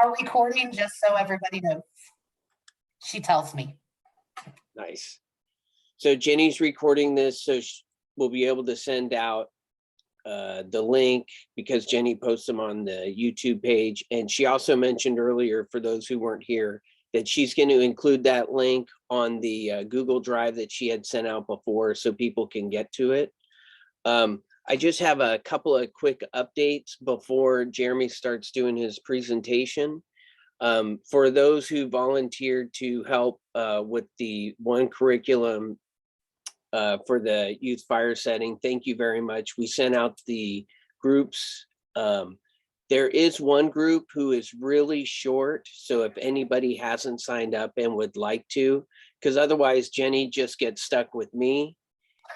are recording, just so everybody knows. She tells me. Nice. So Jenny's recording this, so we'll be able to send out the link because Jenny posts them on the YouTube page. And she also mentioned earlier, for those who weren't here, that she's going to include that link on the Google Drive that she had sent out before so people can get to it. I just have a couple of quick updates before Jeremy starts doing his presentation. For those who volunteered to help with the one curriculum for the youth fire setting, thank you very much. We sent out the groups. There is one group who is really short, so if anybody hasn't signed up and would like to, because otherwise Jenny just gets stuck with me,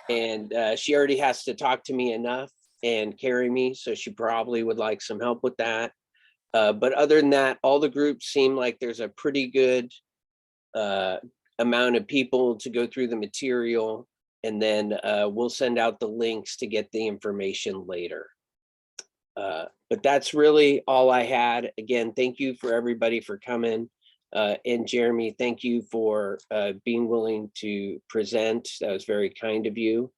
and she already has to talk to me enough and carry me, so she probably would like some help with that. But other than that, all the groups seem like there's a pretty good amount of people to go through the material, and then we'll send out the links to get the information later. But that's really all I had. Again, thank you for everybody for coming. And Jeremy, thank you for being willing to present. That was very kind of you.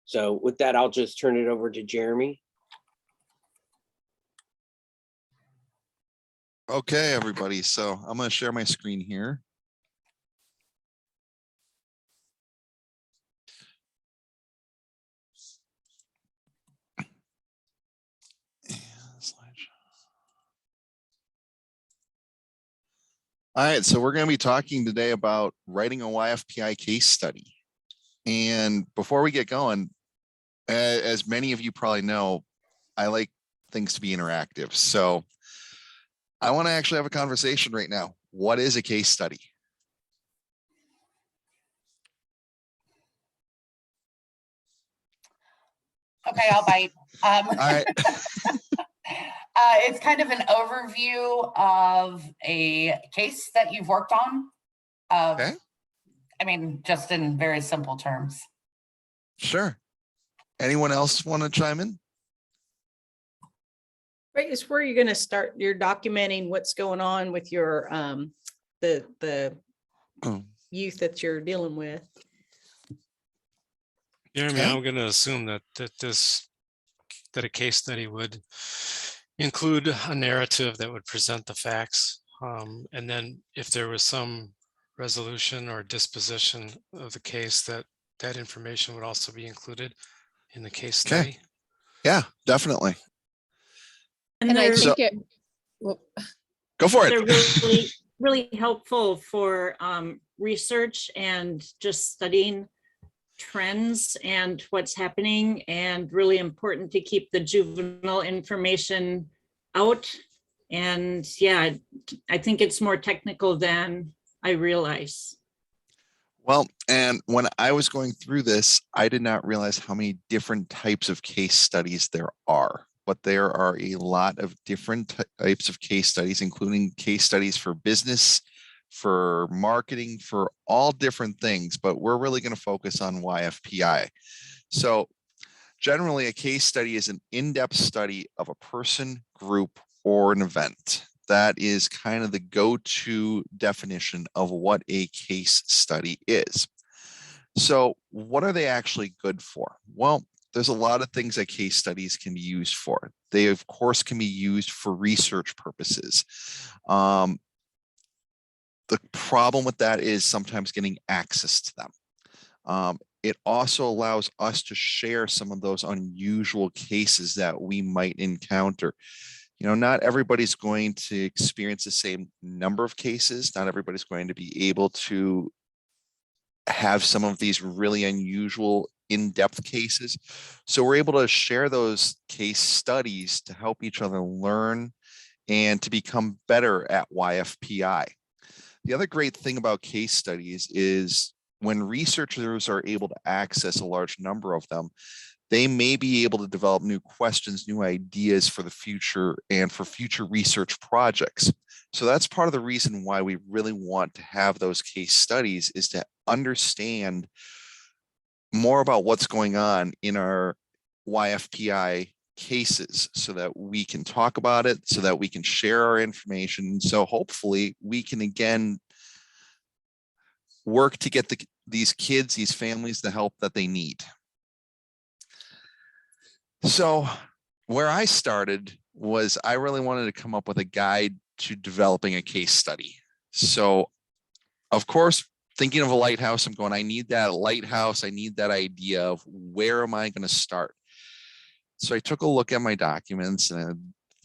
So with that, I'll just turn it over to Jeremy. Okay, everybody. So I'm going to share my screen here. All right, so we're going to be talking today about writing a YFPI case study. And before we get going, as many of you probably know, I like things to be interactive. So I want to actually have a conversation right now. What is a case study? Okay, I'll bite. All right. It's kind of an overview of a case that you've worked on. Okay. I mean, just in very simple terms. Sure. Anyone else want to chime in? Right, it's where you're going to start. You're documenting what's going on with your the youth that you're dealing with. Jeremy, Okay. I'm going to assume that a case study would include a narrative that would present the facts, and then if there was some resolution or disposition of the case, that information would also be included in the case study. Okay. Yeah, definitely. And I they're- think it, well, Go for they're it. really helpful for research and just studying trends and what's happening, and really important to keep the juvenile information out. And yeah, I think it's more technical than I realize. Well, and when I was going through this, I did not realize how many different types of case studies there are. But there are a lot of different types of case studies, including case studies for business, for marketing, for all different things. But we're really going to focus on YFPI. So generally, a case study is an in-depth study of a person, group, or an event. That is kind of the go-to definition of what a case study is. So what are they actually good for? Well, there's a lot of things that case studies can be used for. They, of course, can be used for research purposes. The problem with that is sometimes getting access to them. It also allows us to share some of those unusual cases that we might encounter. You know, not everybody's going to experience the same number of cases. Not everybody's going to be able to have some of these really unusual in-depth cases. So we're able to share those case studies to help each other learn and to become better at YFPI. The other great thing about case studies is when researchers are able to access a large number of them, they may be able to develop new questions, new ideas for the future and for future research projects. So that's part of the reason why we really want to have those case studies, is to understand more about what's going on in our YFPI cases so that we can talk about it, so that we can share our information. So hopefully we can again work to get these kids, these families, the help that they need. So where I started was I really wanted to come up with a guide to developing a case study. So of course, thinking of a lighthouse, I'm going, I need that lighthouse. I need that idea of where am I going to start? So I took a look at my documents and I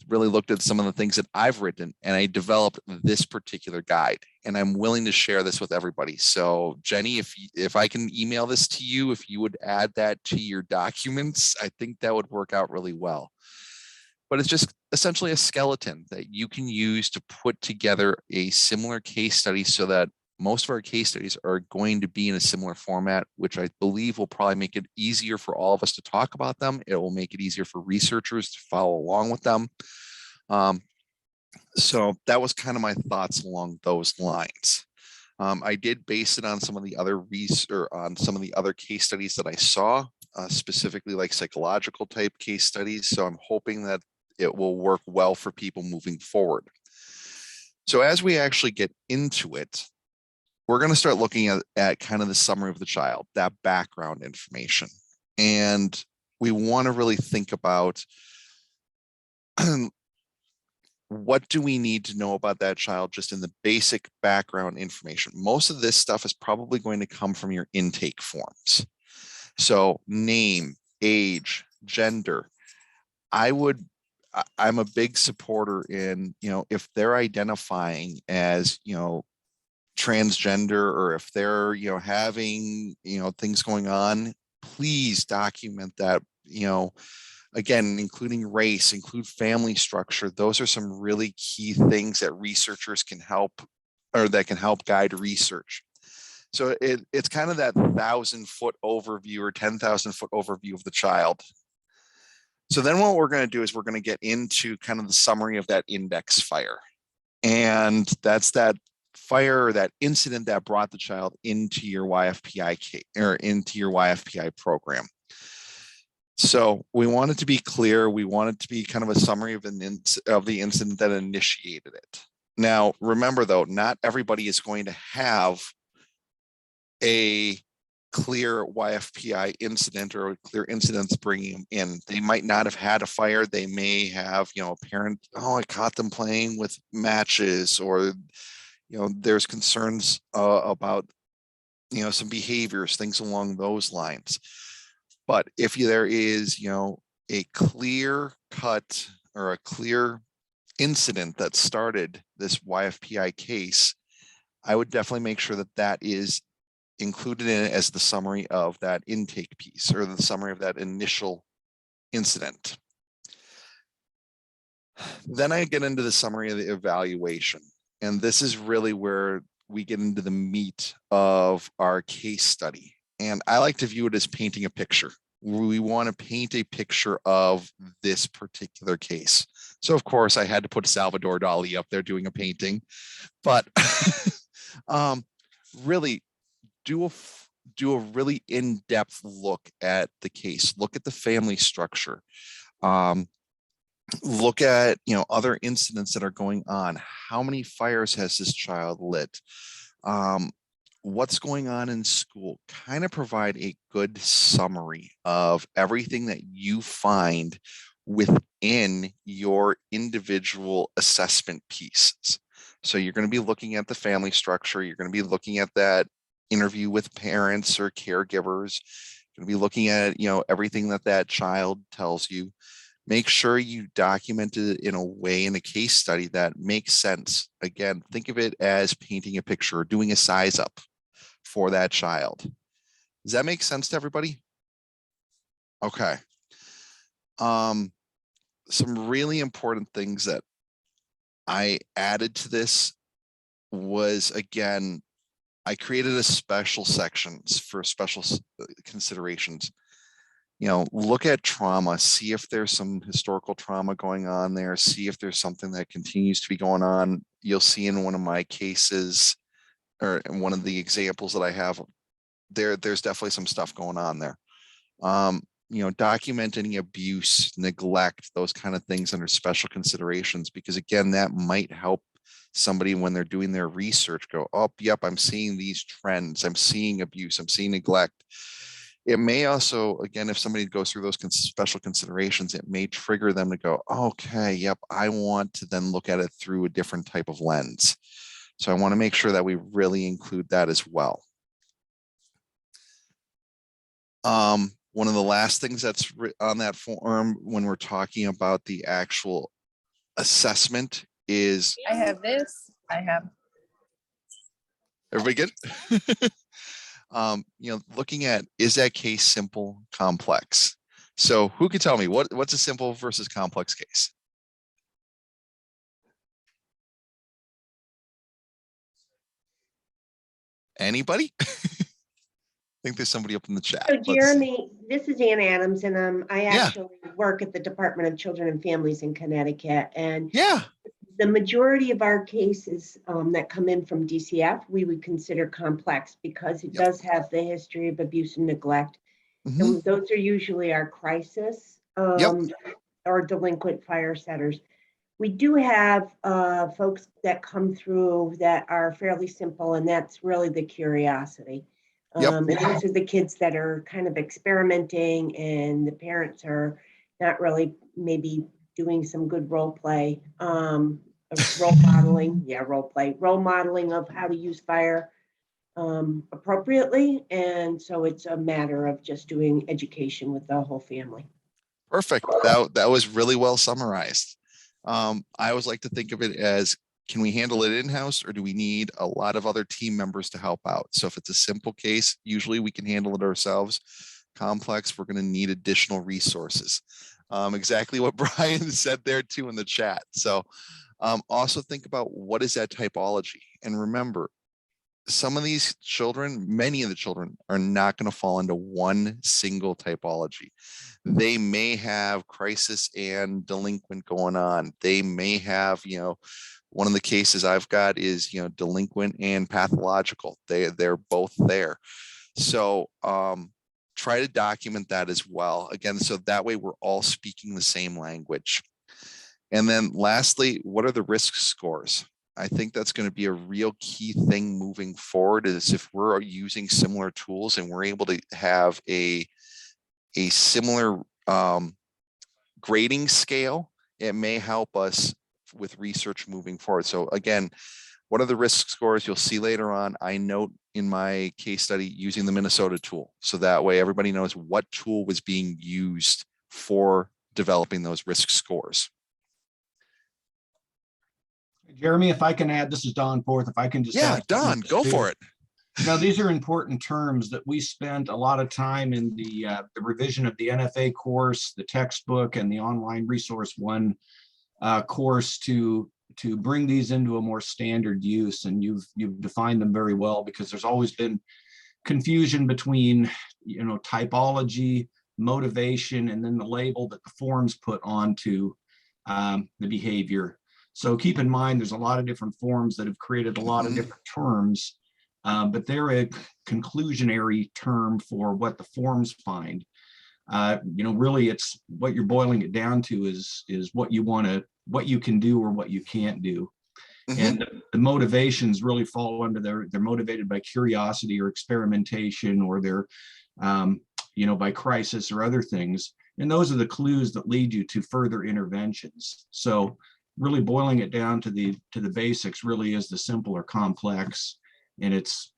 really looked at some of the things that I've written, and I developed this particular guide, and I'm willing to share this with everybody. So Jenny, if I can email this to you, if you would add that to your documents, I think that would work out really well. But it's just essentially a skeleton that you can use to put together a similar case study, so that most of our case studies are going to be in a similar format, which I believe will probably make it easier for all of us to talk about them. It will make it easier for researchers to follow along with them. So that was kind of my thoughts along those lines. I did base it on some of the other on some of the other case studies that I saw, specifically like psychological type case studies. So I'm hoping that it will work well for people moving forward. So as we actually get into it, we're going to start looking at kind of the summary of the child, that background information. And we want to really think about what do we need to know about that child just in the basic background information. Most of this stuff is probably going to come from your intake forms. So name, age, gender. I'm a big supporter in, if they're identifying as, transgender, or if they're having things going on, please document that, again, including race, include family structure. Those are some really key things that researchers can help, or that can help guide research. So it's kind of that 1,000-foot overview or 10,000-foot overview of the child. So then what we're going to do is we're going to get into kind of the summary of that index fire, and that's that fire or that incident that brought the child into your YFPI or into your YFPI program. So we want it to be clear. We want it to be kind of a summary of the incident that initiated it. Now, remember though, not everybody is going to have a clear YFPI incident or a clear incidents bringing them in. They might not have had a fire. They may have, a parent, I caught them playing with matches, or there's concerns about, some behaviors, things along those lines. But if there is, a clear cut or a clear incident that started this YFPI case, I would definitely make sure that that is included in it as the summary of that intake piece, or the summary of that initial incident. Then I get into the summary of the evaluation. And this is really where we get into the meat of our case study. And I like to view it as painting a picture. We want to paint a picture of this particular case. So of course I had to put Salvador Dali up there doing a painting, but really do a really in-depth look at the case, look at the family structure, look at other incidents that are going on. How many fires has this child lit? What's going on in school? Kind of provide a good summary of everything that you find within your individual assessment pieces. So you're going to be looking at the family structure. You're going to be looking at that interview with parents or caregivers. You're going to be looking at everything that child tells you. Make sure you document it in a way in a case study that makes sense. Again, think of it as painting a picture or doing a size up for that child. Does that make sense to everybody? Okay. Some really important things that I added to this was, again, I created a special sections for special considerations. Look at trauma, see if there's some historical trauma going on there, see if there's something that continues to be going on. You'll see in one of my cases, or in one of the examples that I have, there's definitely some stuff going on there. document any abuse, neglect, those kind of things under special considerations, because again, that might help somebody when they're doing their research go, oh, yep, I'm seeing these trends. I'm seeing abuse. I'm seeing neglect. It may also, again, if somebody goes through those special considerations, it may trigger them to go, okay, yep, I want to then look at it through a different type of lens. So I want to make sure that we really include that as well. One of the last things that's on that form when we're talking about the actual assessment is, I have this. I have. everybody good? Looking at, is that case simple, complex? So who can tell me what's a simple versus complex case? Anybody? I think there's somebody up in the chat. So Let's see. Jeremy, this is Ann Adams, and I Yeah. actually work at the Department of Children and Families in Connecticut. And Yeah. the majority of our cases that come in from DCF, we would consider complex because it Yep. does have the history of abuse and neglect. Mhm. And those are usually our crisis or delinquent fire setters. We do have folks that come through that are fairly simple, and that's really the curiosity. Yep. And those are the kids that are kind of experimenting, and the parents are not really maybe doing some good role play, role modeling of how to use fire appropriately. And so it's a matter of just doing education with the whole family. Perfect. That was really well summarized. I always like to think of it as, can we handle it in-house, or do we need a lot of other team members to help out? So if it's a simple case, usually we can handle it ourselves. Complex, we're going to need additional resources. Exactly what Brian said there too in the chat. So also think about, what is that typology? And remember, some of these children, many of the children, are not going to fall into one single typology. They may have crisis and delinquent going on. They may have, one of the cases I've got is, delinquent and pathological. They're both there. So try to document that as well. Again, so that way we're all speaking the same language. And then lastly, what are the risk scores? I think that's going to be a real key thing moving forward, is if we're using similar tools and we're able to have a similar grading scale, it may help us with research moving forward. So again, what are the risk scores? You'll see later on. I note in my case study using the Minnesota tool. So that way everybody knows what tool was being used for developing those risk scores. Jeremy, if I can add, this is Don Forth, if I can just. Yeah, add Don, go too. for it. Now, these are important terms that we spent a lot of time in the revision of the NFA course, the textbook, and the online resource one course to bring these into a more standard use. And you've defined them very well, because there's always been confusion between, typology, motivation, and then the label that the forms put onto the behavior. So keep in mind, there's a lot of different forms that have created a lot of different terms, but they're a conclusionary term for what the forms find. Really, it's what you're boiling it down to is what you can do or what you can't do. And the motivations really fall under they're motivated by curiosity or experimentation, or they're, by crisis or other things. And those are the clues that lead you to further interventions. So really boiling it down to the basics really is the simple or complex. And it's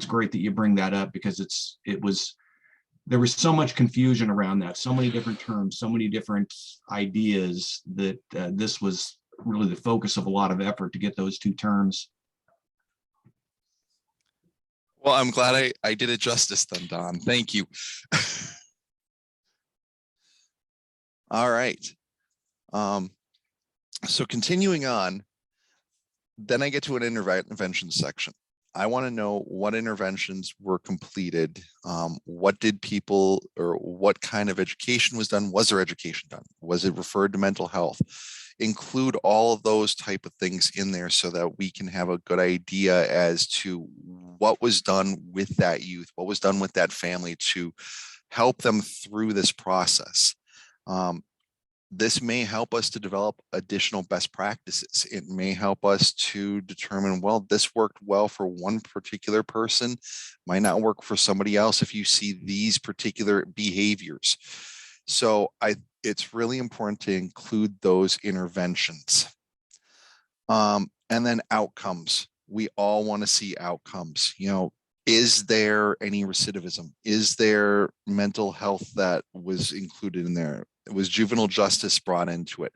great that you bring that up, because there was so much confusion around that, so many different terms, so many different ideas, that this was really the focus of a lot of effort to get those two terms. Well, I'm glad I did it justice then, Don. Thank you. All right. So continuing on, then I get to an intervention section. I want to know what interventions were completed. What did people, or what kind of education was done? Was there education done? Was it referred to mental health? Include all of those type of things in there so that we can have a good idea as to what was done with that youth, what was done with that family to help them through this process. This may help us to develop additional best practices. It may help us to determine, well, this worked well for one particular person, might not work for somebody else if you see these particular behaviors. So it's really important to include those interventions. And then outcomes. We all want to see outcomes. You know, is there any recidivism? Is there mental health that was included in there? Was juvenile justice brought into it?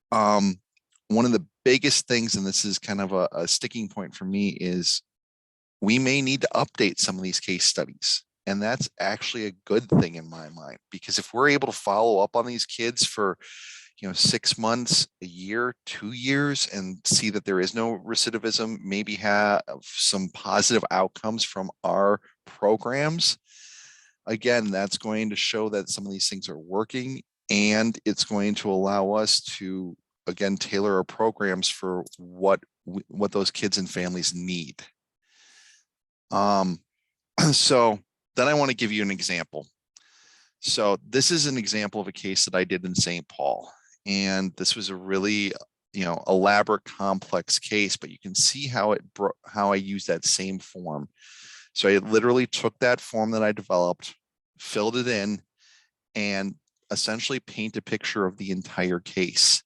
One of the biggest things, and this is kind of a sticking point for me, is we may need to update some of these case studies. And that's actually a good thing in my mind, because if we're able to follow up on these kids for 6 months, a year, 2 years, and see that there is no recidivism, maybe have some positive outcomes from our programs, again, that's going to show that some of these things are working, and it's going to allow us to, again, tailor our programs for what those kids and families need. So then I want to give you an example. So this is an example of a case that I did in St. Paul. And this was a really, elaborate, complex case, but you can see how I used that same form. So I literally took that form that I developed, filled it in, and essentially paint a picture of the entire case.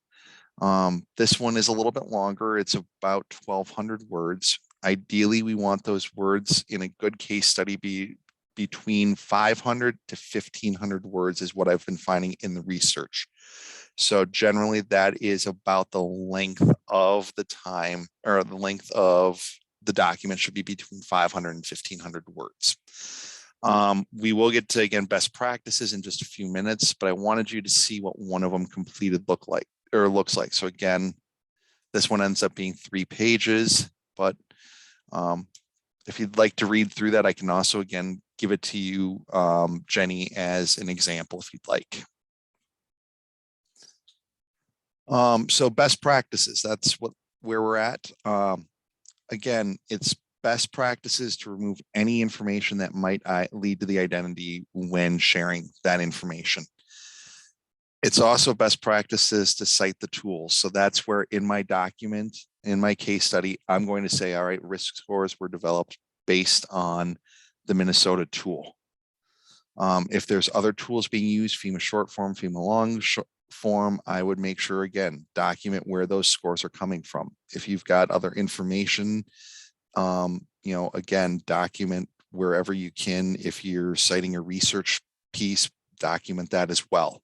This one is a little bit longer. It's about 1,200 words. Ideally, we want those words in a good case study be between 500 to 1,500 words is what I've been finding in the research. So generally that is about the length of the time, or the length of the document should be between 500 and 1,500 words. We will get to, again, best practices in just a few minutes, but I wanted you to see what one of them completed looks like. So again, this one ends up being 3 pages, but if you'd like to read through that, I can also, again, give it to you, Jenny, as an example, if you'd like. So best practices, that's where we're at. Again, it's best practices to remove any information that might lead to the identity when sharing that information. It's also best practices to cite the tools. So that's where in my document, in my case study, I'm going to say, all right, risk scores were developed based on the Minnesota tool. If there's other tools being used, FEMA short form, FEMA long form, I would make sure, again, document where those scores are coming from. If you've got other information, again, document wherever you can. If you're citing a research piece, document that as well.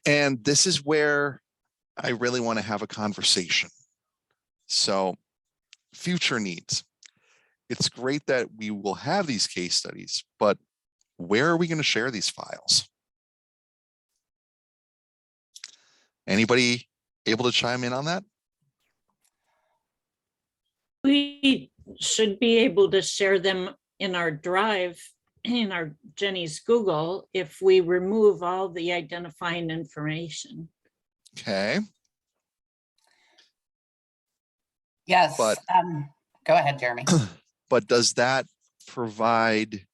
And this is where I really want to have a conversation. So future needs. It's great that we will have these case studies, but where are we going to share these files? Anybody able to chime in on that? We should be able to share them in our drive, in our Jenny's Google, if we remove all the identifying information. Okay. Yes. But go ahead, Jeremy. But does that provide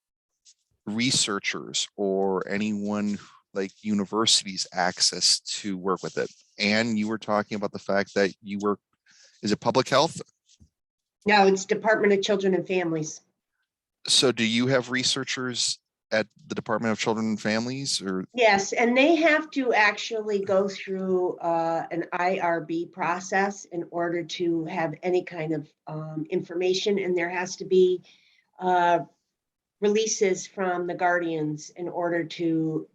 researchers or anyone like universities access to work with it? And you were talking about the fact that you work, is it public health? No, it's Department of Children and Families. So do you have researchers at the Department of Children and Families, or? Yes, and they have to actually go through an IRB process in order to have any kind of information, and there has to be releases from the guardians in order to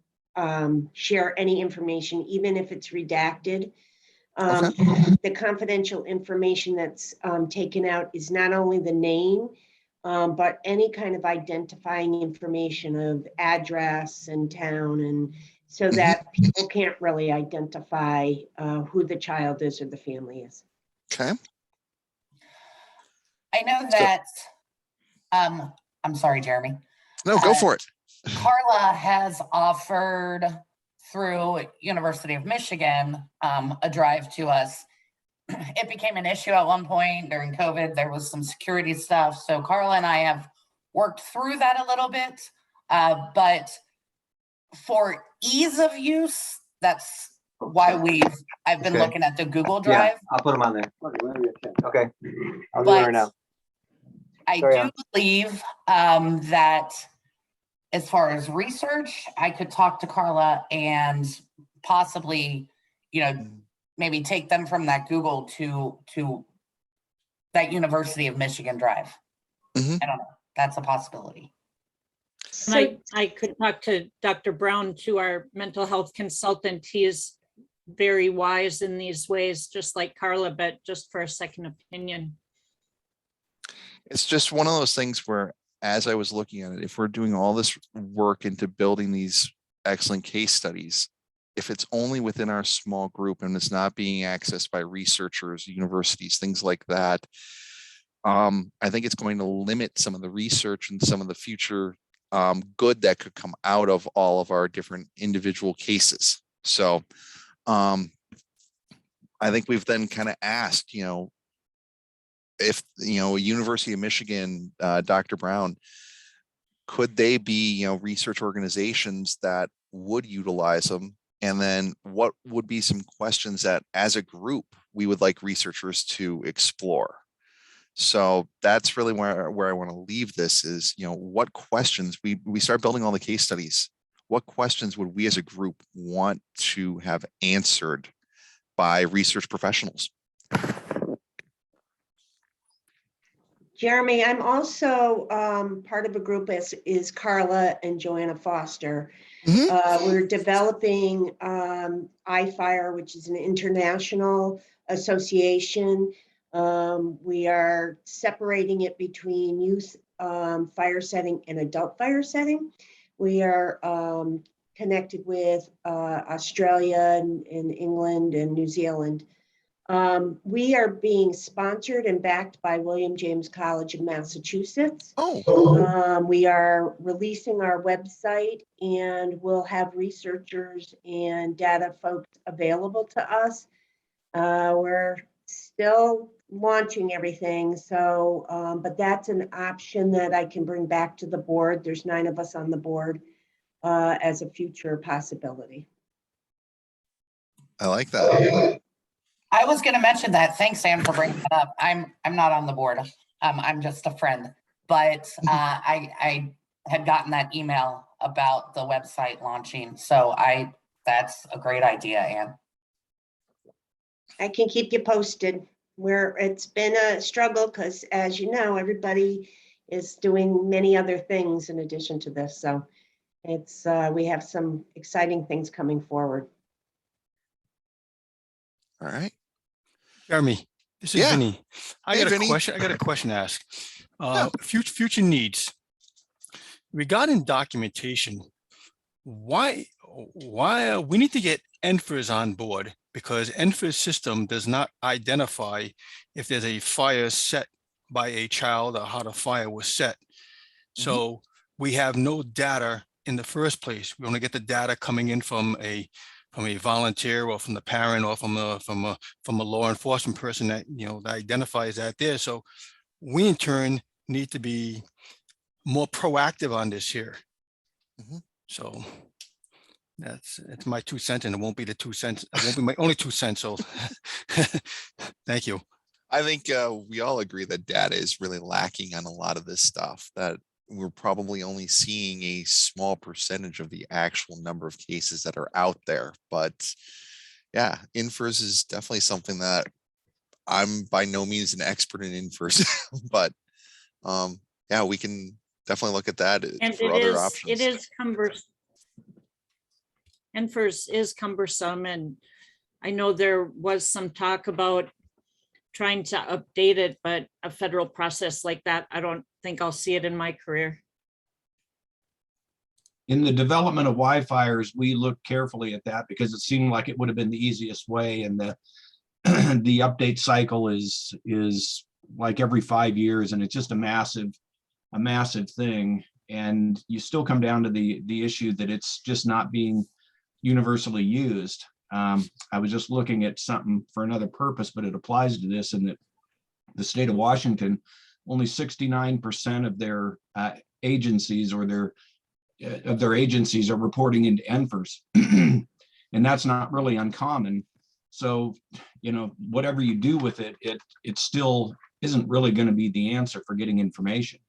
share any information, even if it's redacted. The confidential information that's taken out is not only the name, but any kind of identifying information of address and town, and so that people can't really identify who the child is or the family is. Okay. I know that, I'm sorry, Jeremy. No, go for it. Carla has offered through University of Michigan a drive to us. It became an issue at one point during COVID. There was some security stuff. So Carla and I have worked through that a little bit. But for ease of use, that's why I've been Okay. looking at the Google Yeah, Drive. I'll put them on there. Okay, I'll do it right But now. I Carry do on. believe that as far as research, I could talk to Carla and possibly, maybe take them from that Google to that University of Michigan Drive. Mhm. I don't know. That's a possibility. And I could talk to Dr. Brown, to our mental health consultant. He is very wise in these ways, just like Carla, but just for a second opinion. It's just one of those things where, as I was looking at it, if we're doing all this work into building these excellent case studies, if it's only within our small group and it's not being accessed by researchers, universities, things like that, I think it's going to limit some of the research and some of the future good that could come out of all of our different individual cases. So I think we've then kind of asked, if, University of Michigan, Dr. Brown, could they be, research organizations that would utilize them? And then what would be some questions that as a group, we would like researchers to explore? So that's really where I want to leave this is, what questions we start building all the case studies. What questions would we as a group want to have answered by research professionals? Jeremy, I'm also part of a group as is Carla and Joanna Foster. We're developing iFire, which is an international association. We are separating it between youth fire setting and adult fire setting. We are connected with Australia and England and New Zealand. We are being sponsored and backed by William James College of Massachusetts. We are releasing our website, and we'll have researchers and data folks available to us. We're still launching everything, so but that's an option that I can bring back to the board. There's 9 of us on the board as a future possibility. I like that. I was going to mention that. Thanks, Sam, for bringing that up. I'm not on the board. I'm just a friend, but I had gotten that email about the website launching. So that's a great idea, Anne. I can keep you posted. It's been a struggle because, as you know, everybody is doing many other things in addition to this. So it's we have some exciting things coming forward. All right. Jeremy, this is Yeah. Vinny. I Hey, got Vinny. a question to ask. Yeah. Future needs. Regarding documentation, why we need to get NFIRS on board, because NFIRS system does not identify if there's a fire set by a child or how the fire was set. So we have no data in the first place. We only get the data coming in from a volunteer or from the parent or from a law enforcement person that that identifies that there. So we in turn need to be more proactive on this here. So it's my 2 cents, and it won't be the 2 cents. It won't be my only 2 cents. So thank you. I think we all agree that data is really lacking on a lot of this stuff, that we're probably only seeing a small percentage of the actual number of cases that are out there. But yeah, NFIRS is definitely something that I'm by no means an expert in NFIRS, but yeah, we can definitely look at that And for other options. it is cumbersome. NFIRS is cumbersome, and I know there was some talk about trying to update it, but a federal process like that, I don't think I'll see it in my career. In the development of Wi-Fi's, we looked carefully at that because it seemed like it would have been the easiest way, and the the update cycle is like every 5 years, and it's just a massive thing. And you still come down to the issue that it's just not being universally used. I was just looking at something for another purpose, but it applies to this, in that the state of Washington, only 69% of their agencies or their of their agencies are reporting into NFIRS. And that's not really uncommon. So, whatever you do with it, it still isn't really going to be the answer for getting information.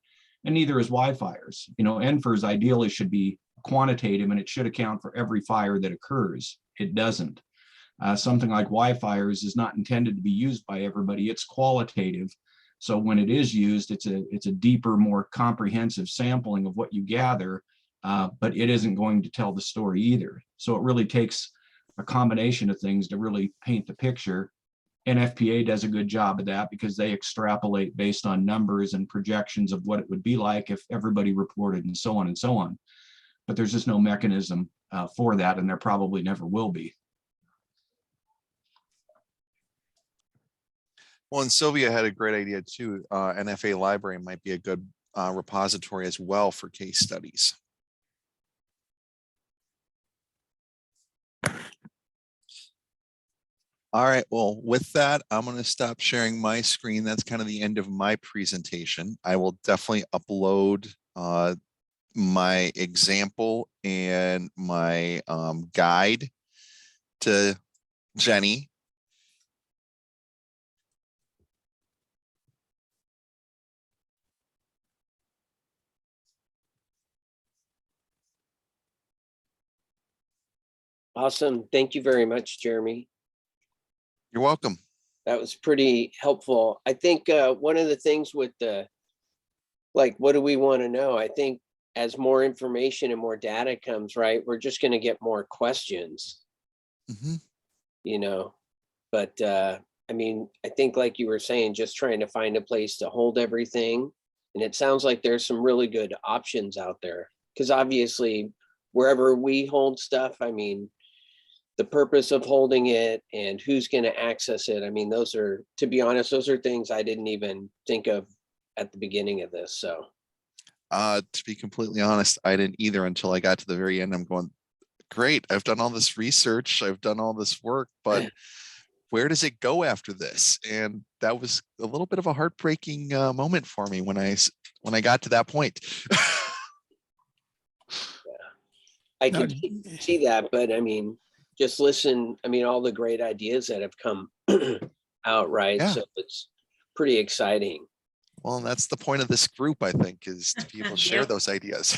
And neither is Y-fires. NFIRS ideally should be quantitative and it should account for every fire that occurs. It doesn't. Something like Y-fires is not intended to be used by everybody. It's qualitative. So when it is used, it's a deeper, more comprehensive sampling of what you gather, but it isn't going to tell the story either. So it really takes a combination of things to really paint the picture. NFPA does a good job of that because they extrapolate based on numbers and projections of what it would be like if everybody reported and so on and so on. But there's just no mechanism for that, and there probably never will be. Well, and Sylvia had a great idea too. NFA library might be a good repository as well for case studies. All right, well, with that, I'm going to stop sharing my screen. That's kind of the end of my presentation. I will definitely upload my example and my guide to Jenny. Awesome. Thank you very much, Jeremy. You're welcome. That was pretty helpful. I think one of the things with what do we want to know? I think as more information and more data comes, right, we're just going to get more questions, but I mean, I think like you were saying, just trying to find a place to hold everything. And it sounds like there's some really good options out there because obviously wherever we hold stuff, I mean, the purpose of holding it and who's going to access it. I mean, those are, to be honest, those are things I didn't even think of at the beginning of this. So, to be completely honest, I didn't either until I got to the very end. I'm going, great, I've done all this research, I've done all this work, but where does it go after this? And that was a little bit of a heartbreaking moment for me when I got to that point. I can see that, but I mean, just listen. I mean, all the great ideas that have come out, right? Yeah. So it's pretty exciting. Well, and that's the point of this group, I think, is to be able to share Yep. those ideas.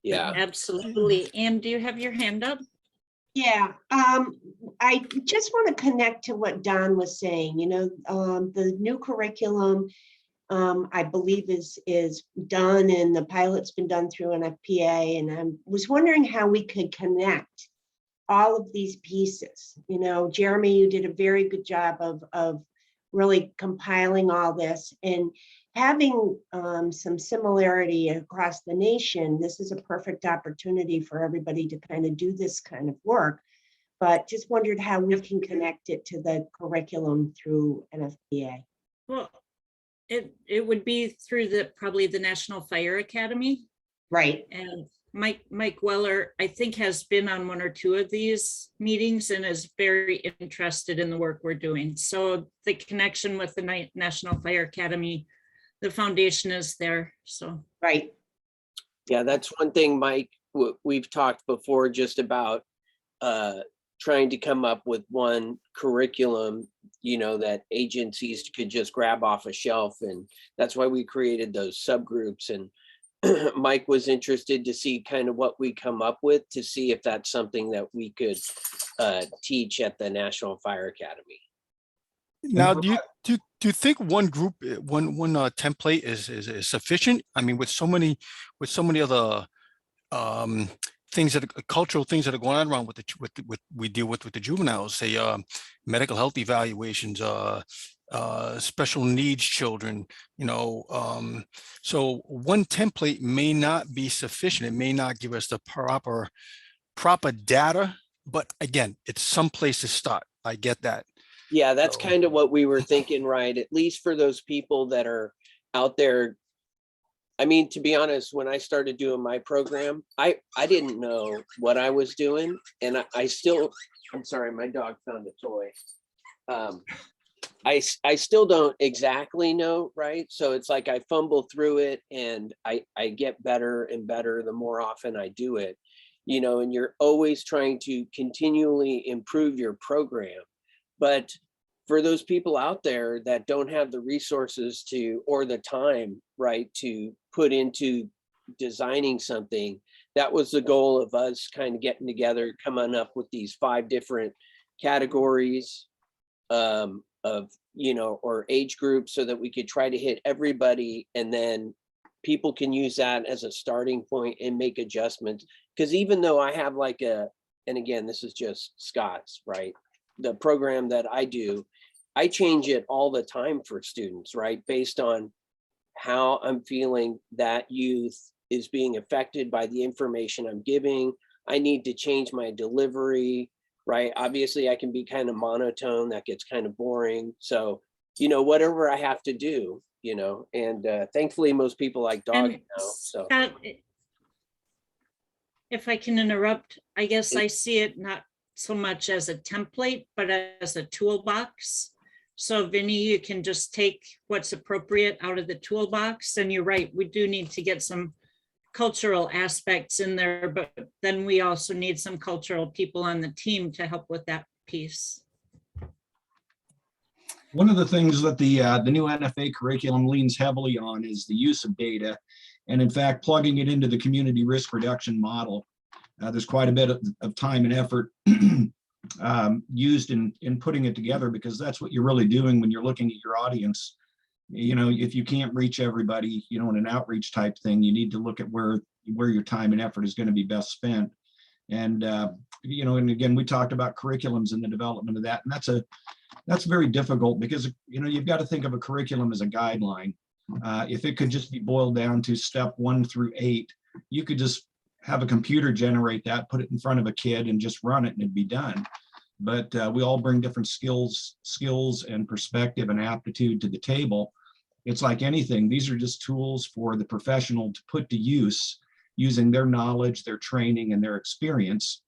Yeah. Absolutely. Anne, do you have your hand up? Yeah, I just want to connect to what Don was saying. The new curriculum, I believe is done, and the pilot's been done through NFPA. And I was wondering how we could connect all of these pieces. Jeremy, you did a very good job of really compiling all this and having some similarity across the nation. This is a perfect opportunity for everybody to kind of do this kind of work, but just wondered how we can connect it to the curriculum through NFPA. Well, it would be through probably the National Fire Academy. Right. And Mike Weller, I think, has been on one or two of these meetings and is very interested in the work we're doing. So the connection with the National Fire Academy, the foundation is there. So right. Yeah, that's one thing, Mike. We've talked before just about trying to come up with one curriculum, that agencies could just grab off a shelf, and that's why we created those subgroups. And Mike was interested to see kind of what we come up with to see if that's something that we could teach at the National Fire Academy. Now, do you think one group, one template is sufficient? I mean, with so many other things cultural things that are going on around with we deal with the juveniles, say medical health evaluations, special needs children, so one template may not be sufficient. It may not give us the proper data, but again, it's some place to start. I get that. Yeah, that's kind of what we were thinking, right? At least for those people that are out there. I mean, to be honest, when I started doing my program, I didn't know what I was doing. And I'm sorry, my dog found a toy. I still don't exactly know, right? So it's like I fumble through it and I get better and better the more often I do it, you know, and you're always trying to continually improve your program. But for those people out there that don't have the resources to, or the time, right, to put into designing something, that was the goal of us kind of getting together, coming up with these 5 different categories of, you know, or age groups, so that we could try to hit everybody, and then people can use that as a starting point and make adjustments. Because even though I have like and again, this is just Scott's, right? The program that I do, I change it all the time for students, right? Based on how I'm feeling that youth is being affected by the information I'm giving. I need to change my delivery, right? Obviously, I can be kind of monotone, that gets kind of boring. So, you know, whatever I have to do, you know, and thankfully most people like dog And now, so. Scott, if I can interrupt, I guess It- I see it not so much as a template, but as a toolbox. So Vinny, you can just take what's appropriate out of the toolbox. And you're right, we do need to get some cultural aspects in there, but then we also need some cultural people on the team to help with that piece. One of the things that the new NFA curriculum leans heavily on is the use of data, and in fact, plugging it into the community risk reduction model. There's quite a bit of time and effort used in putting it together, because that's what you're really doing when you're looking at your audience. You know, if you can't reach everybody, you know, in an outreach type thing, you need to look at where your time and effort is going to be best spent. And you know, and again, we talked about curriculums and the development of that, and that's very difficult, because you know, you've got to think of a curriculum as a guideline. If it could just be boiled down to step 1 through 8, you could just have a computer generate that, put it in front of a kid, and just run it, and it'd be done. But we all bring different skills and perspective and aptitude to the table. It's like anything. These are just tools for the professional to put to use, using their knowledge, their training, and their experience.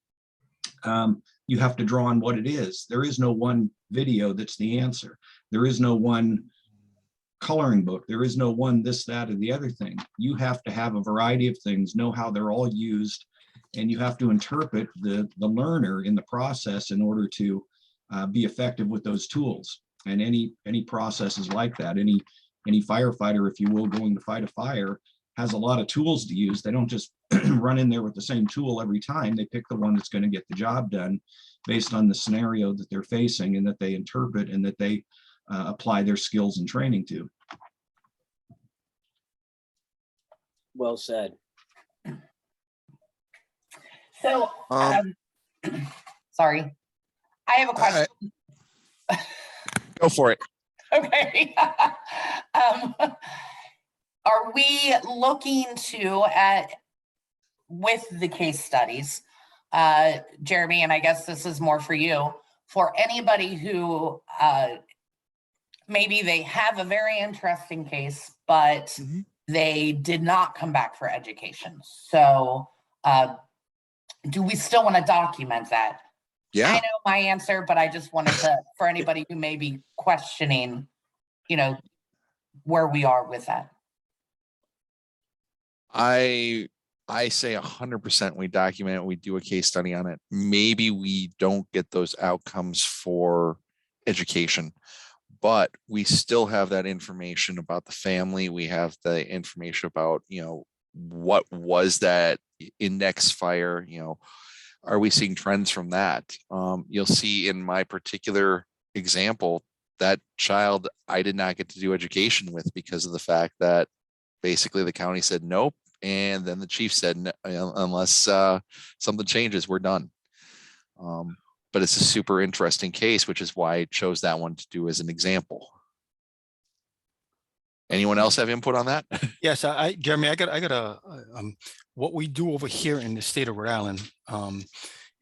You have to draw on what it is. There is no one video that's the answer. There is no one coloring book. There is no one this, that, or the other thing. You have to have a variety of things, know how they're all used, and you have to interpret the learner in the process in order to be effective with those tools. And any process is like that. Any firefighter, if you will, going to fight a fire, has a lot of tools to use. They don't just run in there with the same tool every time. They pick the one that's going to get the job done based on the scenario that they're facing, and that they interpret, and that they apply their skills and training to. Well said. So, sorry, I have a question. Go for it. Okay. Are we looking to with the case studies, Jeremy, and I guess this is more for you, for anybody who maybe they have a very interesting case, but they did not come back for education. So do we still want to document that? Yeah. I know my answer, but I just wanted to, for anybody who may be questioning, you know, where we are with that. I say 100% we document it, we do a case study on it. Maybe we don't get those outcomes for education, but we still have that information about the family. We have the information about, you know, what was that index fire, you know, are we seeing trends from that? You'll see in my particular example, that child I did not get to do education with because of the fact that basically the county said nope. And then the chief said, no, unless something changes, we're done. But it's a super interesting case, which is why I chose that one to do as an example. Anyone else have input on that? Yes, Jeremy, I got a, what we do over here in the state of Rhode Island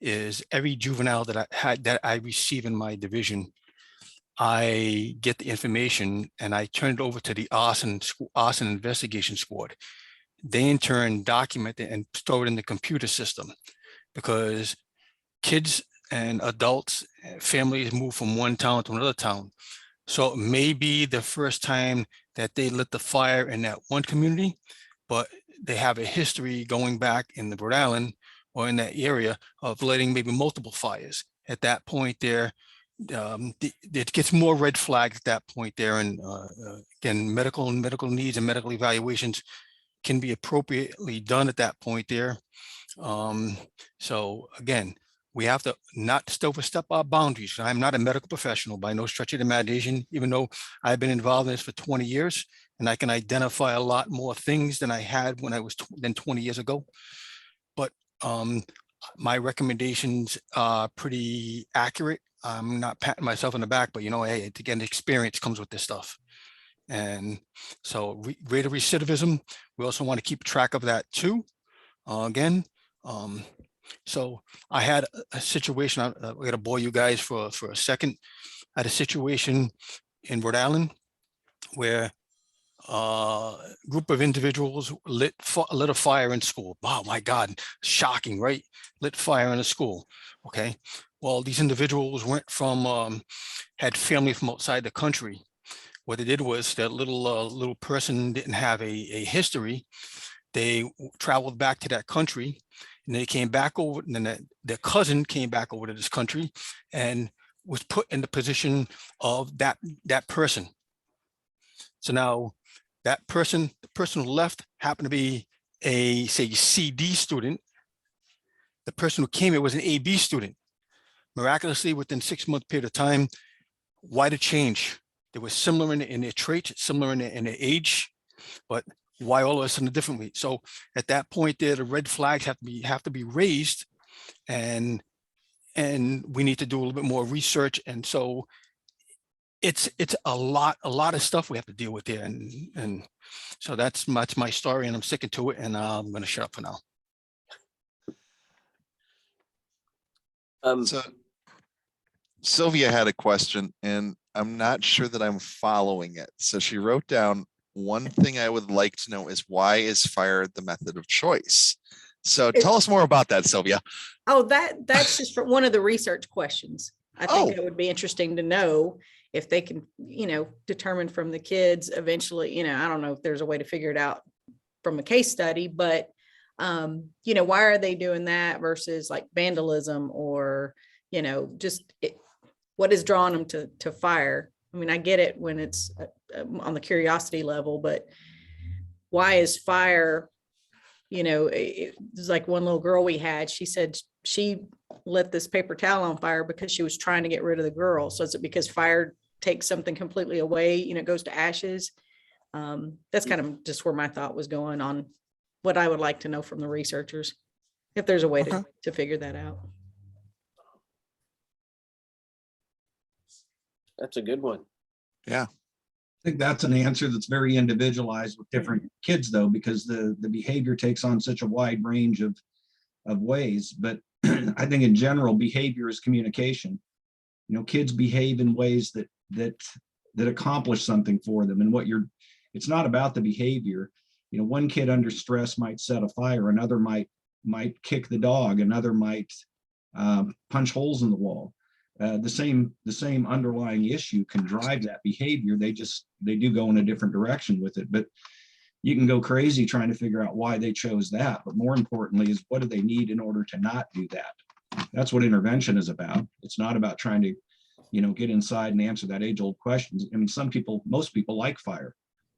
is every juvenile that I receive in my division, I get the information and I turn it over to the arson investigation squad. They in turn document it and store it in the computer system, because kids and adults, families move from one town to another town. So it may be the first time that they lit the fire in that one community, but they have a history going back in the Rhode Island or in that area of lighting maybe multiple fires. At that point there, it gets more red flags at that point there. And again, medical needs and medical evaluations can be appropriately done at that point there. So again, we have to not overstep our boundaries. I'm not a medical professional by no stretch of the imagination, even though I've been involved in this for 20 years, and I can identify a lot more things than I had when I was 20 years ago. But my recommendations are pretty accurate. I'm not patting myself on the back, but hey, again, experience comes with this stuff. And so rate of recidivism, we also want to keep track of that too. Again, so I had a situation, I'm going to bore you guys for a second. I had a situation in Rhode Island where a group of individuals lit a fire in school. Wow, my God, shocking, right? Lit fire in a school. Okay, well, these individuals went from, had family from outside the country. What they did was that little person didn't have a history. They traveled back to that country, and they came back over, and then their cousin came back over to this country and was put in the position of that person. So now that person, the person who left happened to be a, say, CD student. The person who came here was an AB student. Miraculously, within 6-month period of time, why the change? They were similar in their traits, similar in their age, but why all of a sudden differently? So at that point there, the red flags have to be raised, and we need to do a little bit more research. And so it's a lot of stuff we have to deal with there. And so that's my story, and I'm sticking to it, and I'm going to shut up for now. So Sylvia had a question, and I'm not sure that I'm following it. So she wrote down, one thing I would like to know is, why is fire the method of choice? So tell us more about that, Sylvia. Oh, that's just for one of the research questions. I think it would be interesting to know if they can, determine from the kids eventually, I don't know if there's a way to figure it out from a case study, but, why are they doing that versus like vandalism or, what is drawing them to fire? I mean, I get it when it's on the curiosity level, but why is fire, it's like one little girl we had, she said she lit this paper towel on fire because she was trying to get rid of the girl. So is it because fire takes something completely away, it goes to ashes? That's kind of just where my thought was going on what I would like to know from the researchers, if there's a way to figure that out. That's a good one. Yeah. I think that's an answer that's very individualized with different kids, though, because the behavior takes on such a wide range of ways. But I think in general, behavior is communication. Kids behave in ways that accomplish something for them. And it's not about the behavior. One kid under stress might set a fire, another might kick the dog, another might punch holes in the wall. The same underlying issue can drive that behavior. They do go in a different direction with it, but you can go crazy trying to figure out why they chose that. But more importantly is, what do they need in order to not do that? That's what intervention is about. It's not about trying to, get inside and answer that age-old questions. I mean, most people like fire.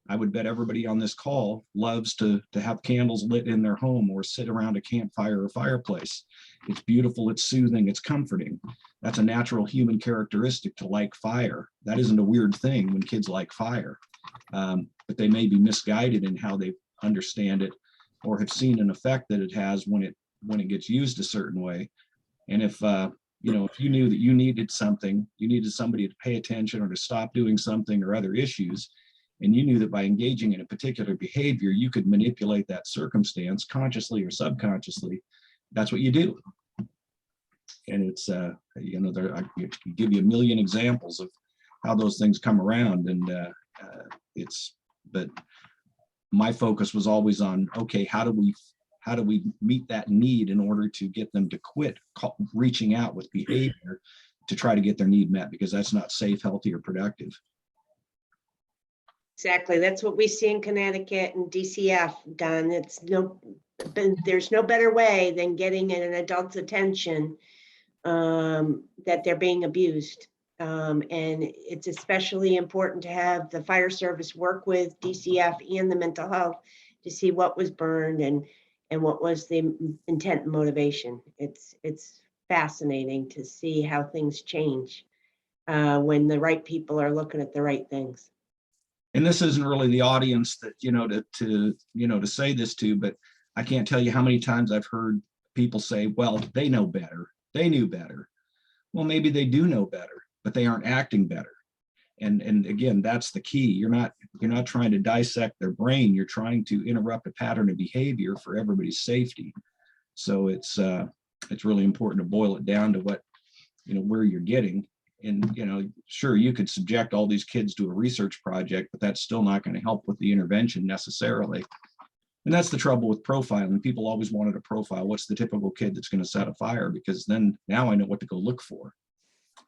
I would bet everybody on this call loves to have candles lit in their home or sit around a campfire or fireplace. It's beautiful, it's soothing, it's comforting. That's a natural human characteristic to like fire. That isn't a weird thing when kids like fire, but they may be misguided in how they understand it or have seen an effect that it has when it gets used a certain way. And if you knew that you needed somebody to pay attention or to stop doing something or other issues, and you knew that by engaging in a particular behavior, you could manipulate that circumstance consciously or subconsciously, that's what you do. And it's, I could give you a million examples of how those things come around. And but my focus was always on, okay, how do we meet that need in order to get them to quit reaching out with behavior to try to get their need met, because that's not safe, healthy, or productive. Exactly. That's what we see in Connecticut and DCF, Don. There's no better way than getting an adult's attention that they're being abused. And it's especially important to have the fire service work with DCF and the mental health to see what was burned and what was the intent and motivation. It's fascinating to see how things change when the right people are looking at the right things. And this isn't really the audience that, to say this to, but I can't tell you how many times I've heard people say, well, they know better. They knew better. Well, maybe they do know better, but they aren't acting better. And again, that's the key. You're not trying to dissect their brain. You're trying to interrupt a pattern of behavior for everybody's safety. So it's really important to boil it down to what, where you're getting. And, sure, you could subject all these kids to a research project, but that's still not going to help with the intervention necessarily. And that's the trouble with profiling. People always wanted to profile what's the typical kid that's going to set a fire, because then now I know what to go look for.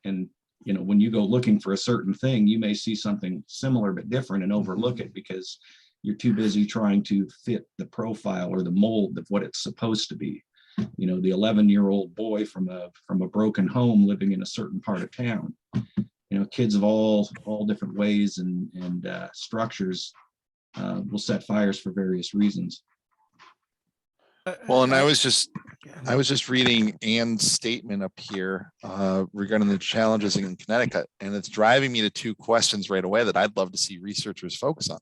And, when you go looking for a certain thing, you may see something similar but different and overlook it because you're too busy trying to fit the profile or the mold of what it's supposed to be. The 11-year-old boy from a broken home living in a certain part of town. Kids of all different ways and structures will set fires for various reasons. Well, and I was just reading Ann's statement up here regarding the challenges in Connecticut, and it's driving me to two questions right away that I'd love to see researchers focus on.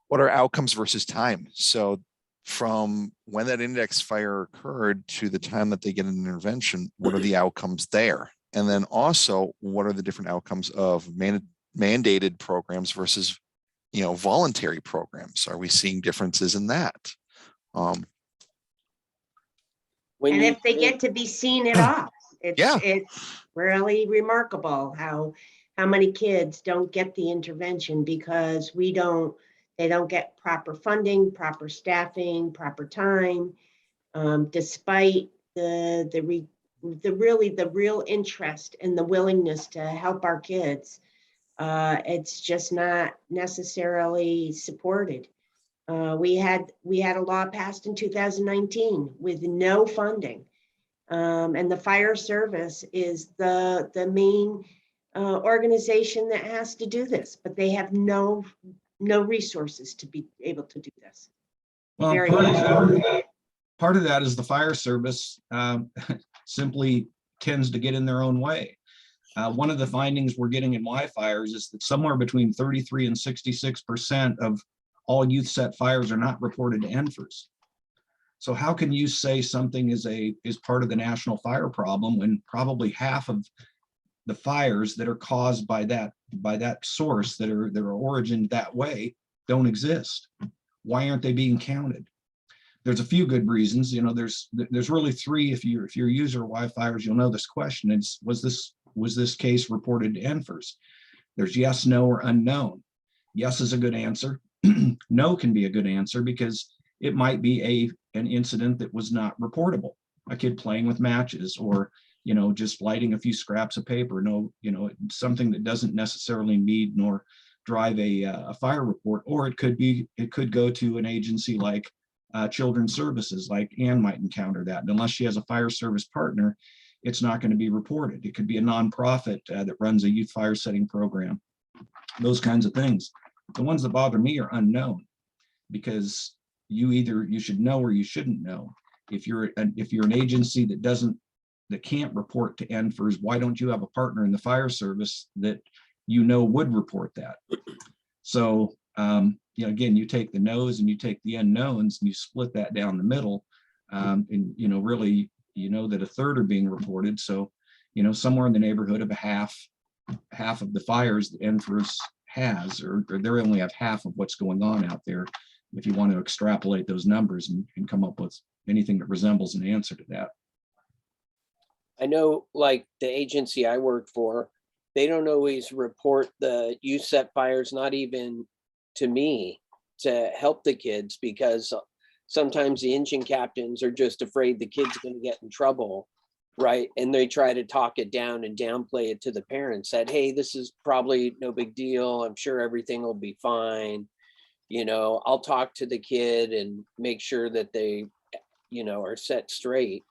What are outcomes versus time? So from when that index fire occurred to the time that they get an intervention, what are the outcomes there? And then also, what are the different outcomes of mandated programs versus, voluntary programs? Are we seeing differences in that? And if they get to be seen at all, it's really remarkable how many kids don't get the intervention because they don't get proper funding, proper staffing, proper time, despite the real interest and the willingness to help our kids. It's just not necessarily supported. We had a law passed in 2019 with no funding, and the fire service is the main organization that has to do this, but they have no resources to be able to do this. Well, part of that is the fire service simply tends to get in their own way. One of the findings we're getting in Y fires is that somewhere between 33 and 66% of all youth set fires are not reported to NFIRS. So how can you say something is part of the national fire problem when probably half of the fires that are caused by that source that are origined that way don't exist? Why aren't they being counted? There's a few good reasons. There's really three. If you're a user of Y fires, you'll know this question. It's was this case reported to NFIRS? There's yes, no, or unknown. Yes is a good answer. No can be a good answer because it might be an incident that was not reportable. A kid playing with matches or just lighting a few scraps of paper. No, something that doesn't necessarily need nor drive a fire report. Or it could go to an agency like Children's Services, like Ann might encounter that. And unless she has a fire service partner, it's not going to be reported. It could be a nonprofit that runs a youth fire setting program. Those kinds of things. The ones that bother me are unknown because you should know or you shouldn't know. If you're an agency that can't report to NFIRS, why don't you have a partner in the fire service that would report that? So again, you take the no's and you take the unknowns and you split that down the middle, and really that a third are being reported. So somewhere in the neighborhood of half of the fires that NFIRS has, or they only have half of what's going on out there. If you want to extrapolate those numbers and come up with anything that resembles an answer to that. I know, like the agency I work for, they don't always report the youth set fires, not even to me, to help the kids, because sometimes the engine captains are just afraid the kid's going to get in trouble right? And they try to talk it down and downplay it to the parents that, hey, this is probably no big deal. I'm sure everything will be fine. You know, I'll talk to the kid and make sure that they, you know, are set straight.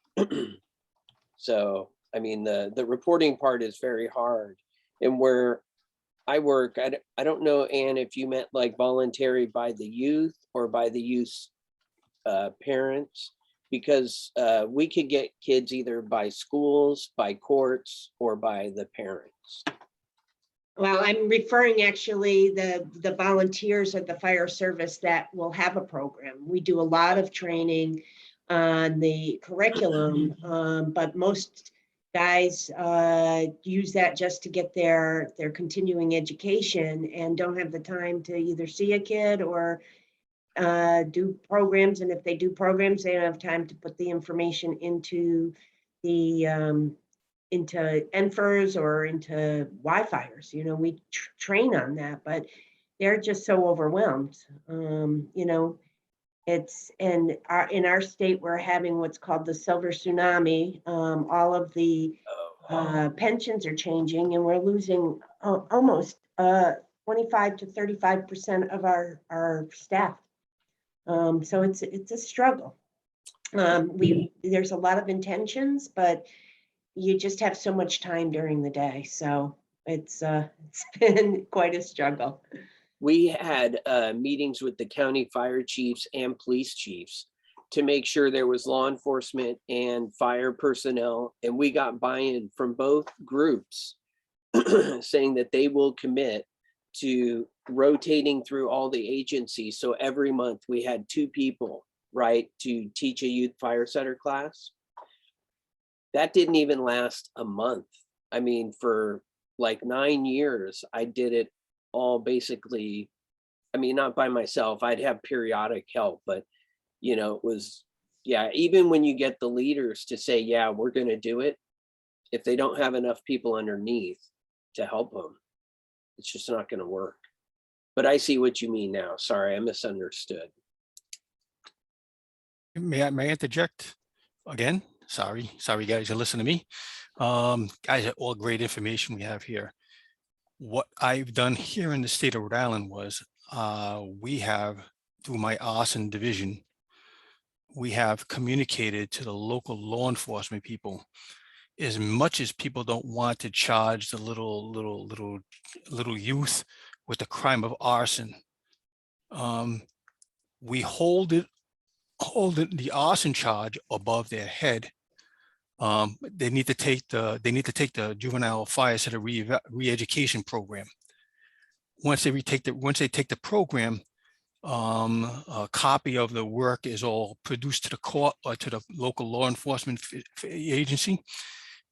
So, I mean, the reporting part is very hard. And where I work, I don't know, Ann, if you meant like voluntary by the youth or by the youth parents, because we could get kids either by schools, by courts, or by the parents. Well, I'm referring actually the volunteers of the fire service that will have a program. We do a lot of training on the curriculum, but most guys use that just to get their continuing education and don't have the time to either see a kid or do programs. And if they do programs, they don't have time to put the information into the into NFIRS or into Wi-Fiers. You know, we train on that, but they're just so overwhelmed. You know, it's, and in our state, we're having what's called the silver tsunami. All of the pensions are changing, and we're losing almost 25 to 35% of our staff. So it's a struggle. There's a lot of intentions, but you just have so much time during the day. So it's been quite a struggle. We had meetings with the county fire chiefs and police chiefs to make sure there was law enforcement and fire personnel. And we got buy-in from both groups saying that they will commit to rotating through all the agencies. So every month we had 2 people, right, to teach a youth fire setter class. That didn't even last a month. I mean, for like 9 years, I did it all basically. I mean, not by myself. I'd have periodic help, but you know, it was, yeah, even when you get the leaders to say, yeah, we're going to do it, if they don't have enough people underneath to help them, it's just not going to work. But I see what you mean now. Sorry, I misunderstood. May I interject again? Sorry, guys, you listen to me. Guys, all great information we have here. What I've done here in the state of Rhode Island was we have, through my arson division, we have communicated to the local law enforcement people. As much as people don't want to charge the little youth with the crime of arson, we hold the arson charge above their head. They need to take the juvenile fire setter re-education program. Once they take the program, a copy of the work is all produced to the court or to the local law enforcement agency,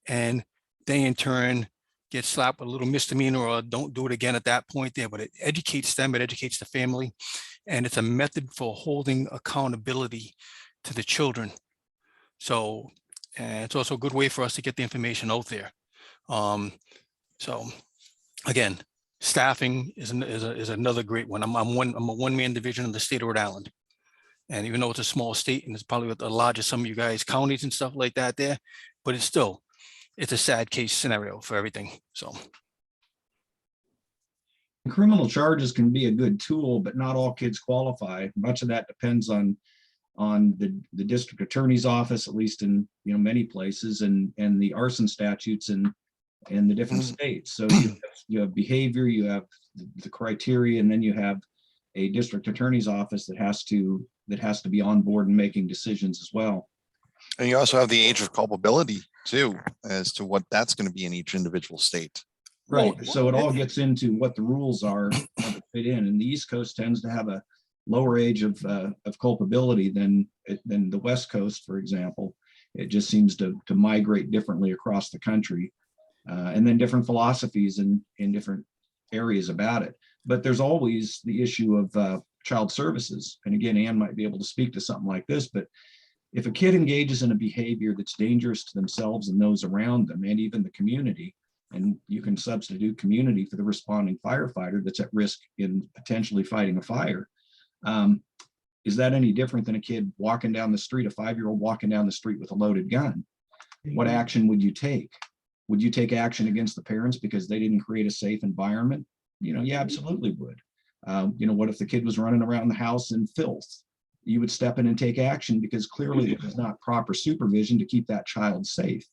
and they in turn get slapped with a little misdemeanor or don't do it again at that point there. But it educates them, it educates the family, and it's a method for holding accountability to the children. So, and it's also a good way for us to get the information out there. So again, staffing is another great one. I'm a one-man division in the state of Rhode Island. And even though it's a small state and it's probably with the largest some of you guys counties and stuff like that there, but it's a sad case scenario for everything. So criminal charges can be a good tool, but not all kids qualify. Much of that depends on the district attorney's office, at least in many places, and the arson statutes in the different states. So you have behavior, you have the criteria, and then you have a district attorney's office that has to be on board and making decisions as well. And you also have the age of culpability too, as to what that's going to be in each individual state. Right. So it all gets into what the rules are to fit in. And the East Coast tends to have a lower age of culpability than the West Coast, for example. It just seems to migrate differently across the country, and then different philosophies in different areas about it. But there's always the issue of child services. And again, Ann might be able to speak to something like this, but if a kid engages in a behavior that's dangerous to themselves and those around them, and even the community, and you can substitute community for the responding firefighter that's at risk in potentially fighting a fire, is that any different than a kid walking down the street, a 5-year-old walking down the street with a loaded gun? what action would you take? Would you take action against the parents because they didn't create a safe environment? You absolutely would. What if the kid was running around the house in filth? You would step in and take action because clearly there was not proper supervision to keep that child safe.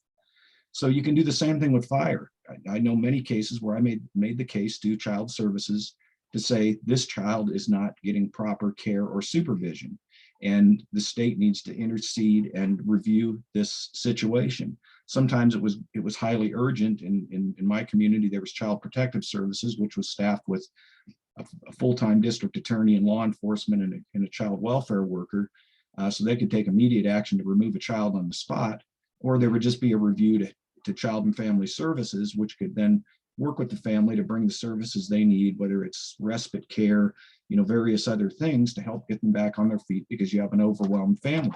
So you can do the same thing with fire. I know many cases where I made the case to child services to say this child is not getting proper care or supervision, and the state needs to intercede and review this situation. Sometimes it was highly urgent. In my community, there was Child Protective Services, which was staffed with a full-time district attorney and law enforcement and a child welfare worker, so they could take immediate action to remove a child on the spot, or there would just be a review to Child and Family Services, which could then work with the family to bring the services they need, whether it's respite care, various other things to help get them back on their feet because you have an overwhelmed family.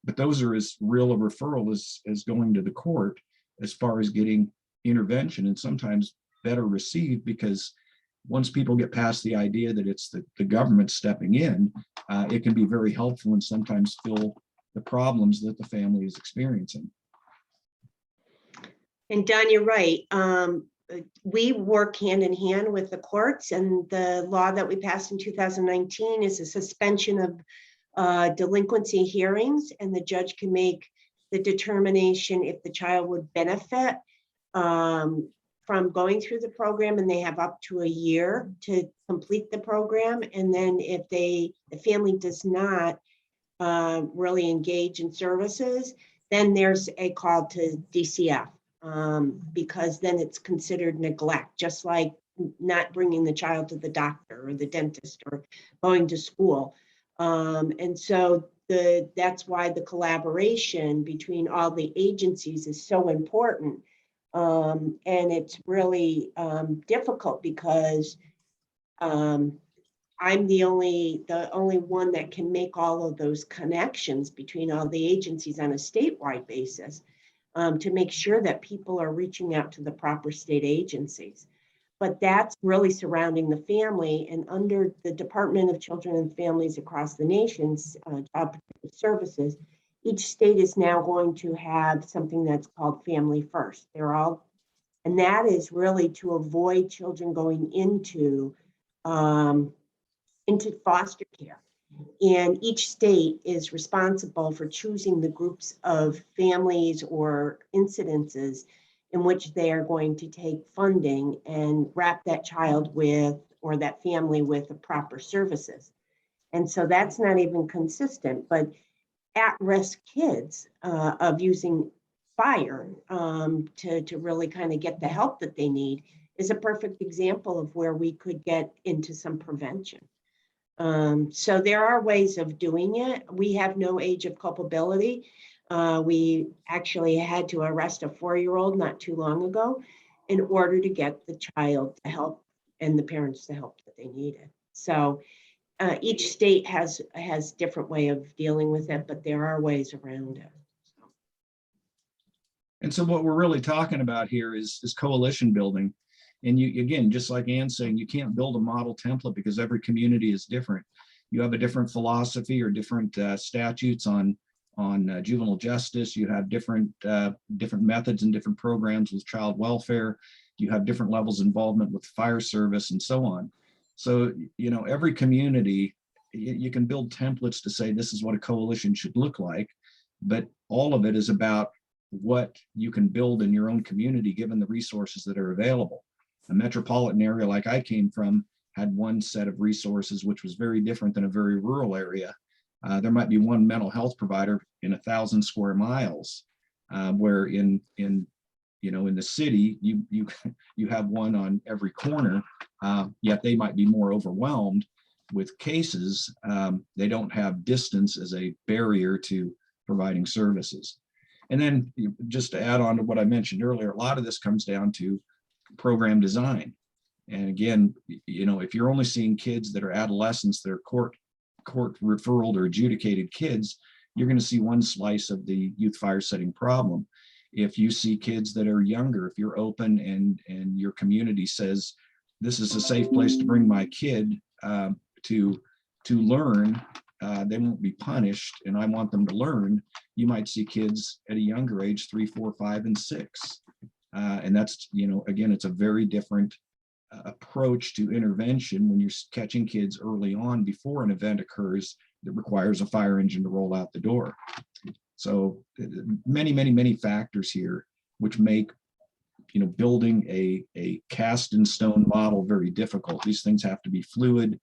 But those are as real a referral as going to the court as far as getting intervention, and sometimes better received, because once people get past the idea that it's the government stepping in, it can be very helpful and sometimes fill the problems that the family is experiencing. And Don, you're right. We work hand in hand with the courts, and the law that we passed in 2019 is a suspension of delinquency hearings, and the judge can make the determination if the child would benefit from going through the program, and they have up to a year to complete the program. And then if the family does not really engage in services, then there's a call to DCF. Because then it's considered neglect, just like not bringing the child to the doctor or the dentist or going to school. And so that's why the collaboration between all the agencies is so important. And it's really difficult because I'm the only one that can make all of those connections between all the agencies on a statewide basis. To make sure that people are reaching out to the proper state agencies. But that's really surrounding the family, and under the Department of Children and Families across the nation's Child Protective Services, each state is now going to have something that's called Family First. And that is really to avoid children going into foster care. And each state is responsible for choosing the groups of families or incidences in which they are going to take funding and wrap that child with, or that family with, the proper services. And so that's not even consistent, but at-risk kids of using fire to really kind of get the help that they need is a perfect example of where we could get into some prevention. So there are ways of doing it. We have no age of culpability. We actually had to arrest a 4-year-old not too long ago in order to get the child to help and the parents the help that they needed. So each state has different way of dealing with it, but there are ways around it. And so what we're really talking about here is coalition building. And you, again, just like Ann's saying, you can't build a model template because every community is different. You have a different philosophy or different statutes on juvenile justice. You have different methods and different programs with child welfare. You have different levels of involvement with fire service and so on. So, every community, you can build templates to say this is what a coalition should look like, but all of it is about what you can build in your own community given the resources that are available. A metropolitan area like I came from had one set of resources, which was very different than a very rural area. There might be one mental health provider in 1,000 square miles, where in the city, you have one on every corner, yet they might be more overwhelmed with cases. They don't have distance as a barrier to providing services. And then just to add on to what I mentioned earlier, a lot of this comes down to program design. And again, if you're only seeing kids that are adolescents, that are court referral or adjudicated kids, you're going to see one slice of the youth fire setting problem. If you see kids that are younger, if you're open and your community says, this is a safe place to bring my kid to learn, they won't be punished, and I want them to learn, you might see kids at a younger age, 3, 4, 5, and 6. And that's, again, it's a very different approach to intervention when you're catching kids early on before an event occurs that requires a fire engine to roll out the door. So many, many, many factors here, which make building a cast in stone model very difficult. These things have to be fluid,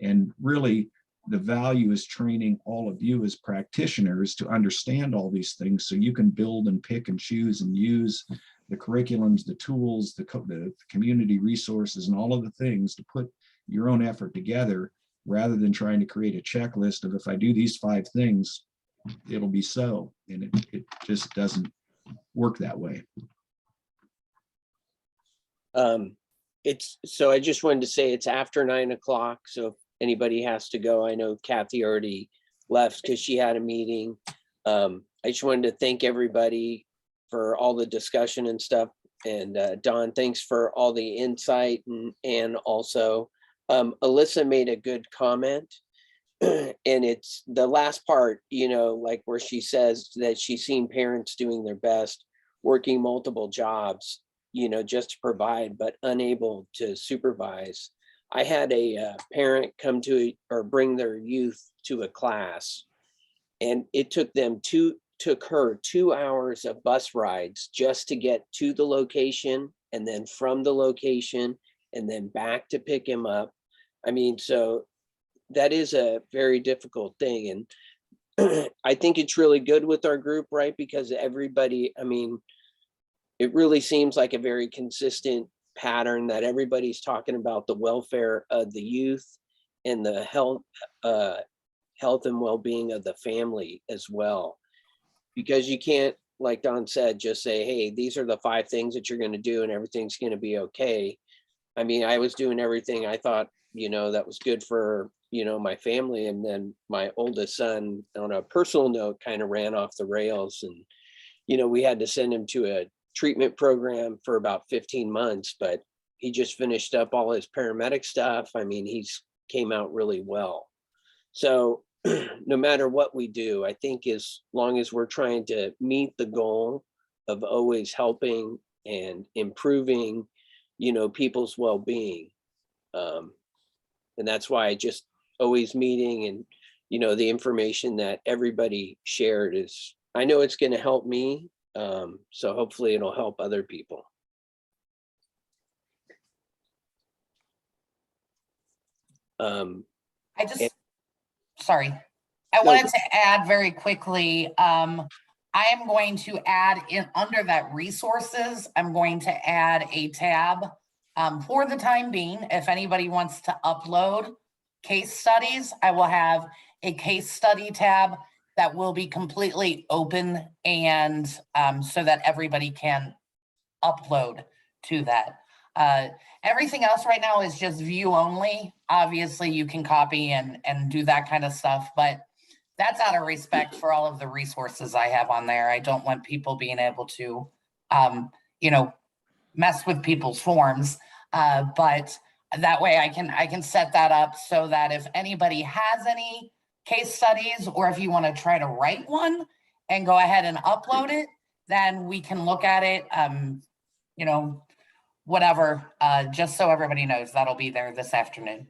and really the value is training all of you as practitioners to understand all these things so you can build and pick and choose and use the curriculums, the tools, the community resources, and all of the things to put your own effort together, rather than trying to create a checklist of, if I do these 5 things, it'll be so. And it just doesn't work that way. So I just wanted to say it's after 9 o'clock. So if anybody has to go, I know Kathy already left because she had a meeting. I just wanted to thank everybody for all the discussion and stuff. And Don, thanks for all the insight. And also Alyssa made a good comment. And it's the last part, like where she says that she's seen parents doing their best, working multiple jobs, just to provide, but unable to supervise. I had a parent come to or bring their youth to a class, and it took her 2 hours of bus rides just to get to the location, and then from the location, and then back to pick him up. I mean, so that is a very difficult thing. And I think it's really good with our group, right? Because everybody, I mean, it really seems like a very consistent pattern that everybody's talking about the welfare of the youth and the health and well-being of the family as well. Because you can't, like Don said, just say, hey, these are the 5 things that you're going to do and everything's going to be okay. I mean, I was doing everything I thought, that was good for, my family. And then my oldest son, on a personal note, kind of ran off the rails. And, we had to send him to a treatment program for about 15 months, but he just finished up all his paramedic stuff. I mean, he's came out really well. So no matter what we do, I think as long as we're trying to meet the goal of always helping and improving, people's well-being. And that's why I just always meeting and, the information that everybody shared is, I know it's going to help me. So hopefully it'll help other people. Sorry. I wanted to add very quickly, I am going to add in under that resources, I'm going to add a tab for the time being. If anybody wants to upload case studies, I will have a case study tab that will be completely open, and so that everybody can upload to that. Everything else right now is just view only. Obviously you can copy and do that kind of stuff, but that's out of respect for all of the resources I have on there. I don't want people being able to, mess with people's forms. But that way I can set that up so that if anybody has any case studies, or if you want to try to write one and go ahead and upload it, then we can look at it, whatever, just so everybody knows that'll be there this afternoon.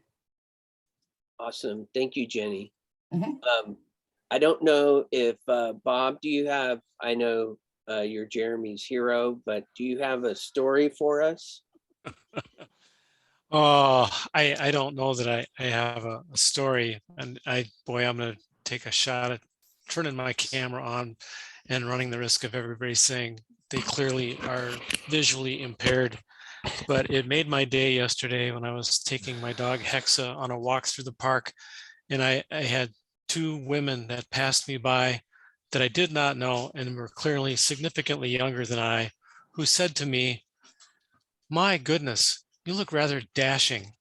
Awesome. Thank you, Jenny. Mhm. I don't know if Bob, do you have, I know you're Jeremy's hero, but do you have a story for us? Oh, I don't know that I have a story, and I'm gonna take a shot at turning my camera on and running the risk of everybody saying they clearly are visually impaired. But it made my day yesterday when I was taking my dog Hexa on a walk through the park, and I had 2 women that passed me by that I did not know and were clearly significantly younger than I, who said to me, "My goodness, you look rather dashing."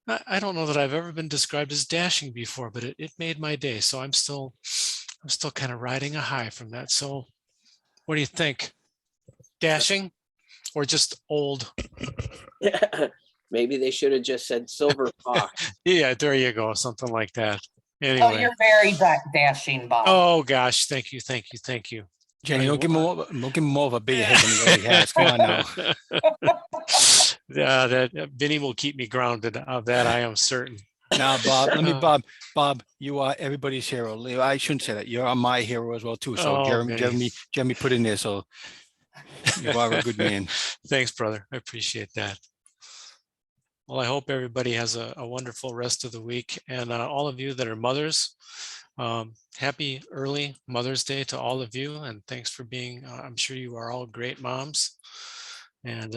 I don't know that I've ever been described as dashing before, but it made my day. So I'm still kind of riding a high from that. So what do you think? Dashing or just old? Maybe they should have just said silver fox. Yeah, there you go. Something like that. Oh, Anyway, you're very dashing, Bob. oh gosh, thank you, thank you, thank you. Jenny, I don't give him wa- more, don't give him more of a big head than he already has. Come on now. Yeah, that Vinny will keep me grounded. Of that, I am certain. Now, Bob, let me, Uh, Bob, you are everybody's hero. Leo, I shouldn't say that. You're my hero as well too. So Oh, Jeremy put in there. So you are a good man. Thanks, brother. I appreciate that. Well, I hope everybody has a wonderful rest of the week, and all of you that are mothers, happy early Mother's Day to all of you, and thanks for being. I'm sure you are all great moms, and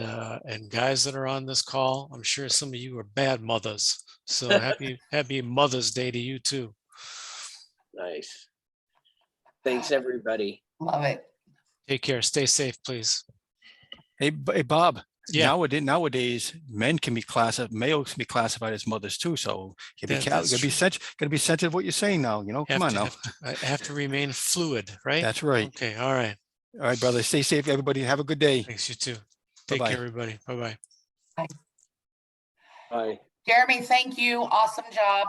guys that are on this call. I'm sure some of you are bad mothers. So happy Mother's Day to you too. Nice. Thanks, everybody. Love it. Take care. Stay safe, please. Hey, Bob. Yeah. Nowadays, men can be classified, males can be classified as mothers too. So you That's gotta be sensitive what you're saying now. You know, come on now. I have to remain fluid, right? That's right. Okay. All right. All right, brother. Stay safe, everybody. Have a good day. Thanks. You too. Take Bye-bye. care, everybody. Bye-bye. Bye. Jeremy, thank you. Awesome job.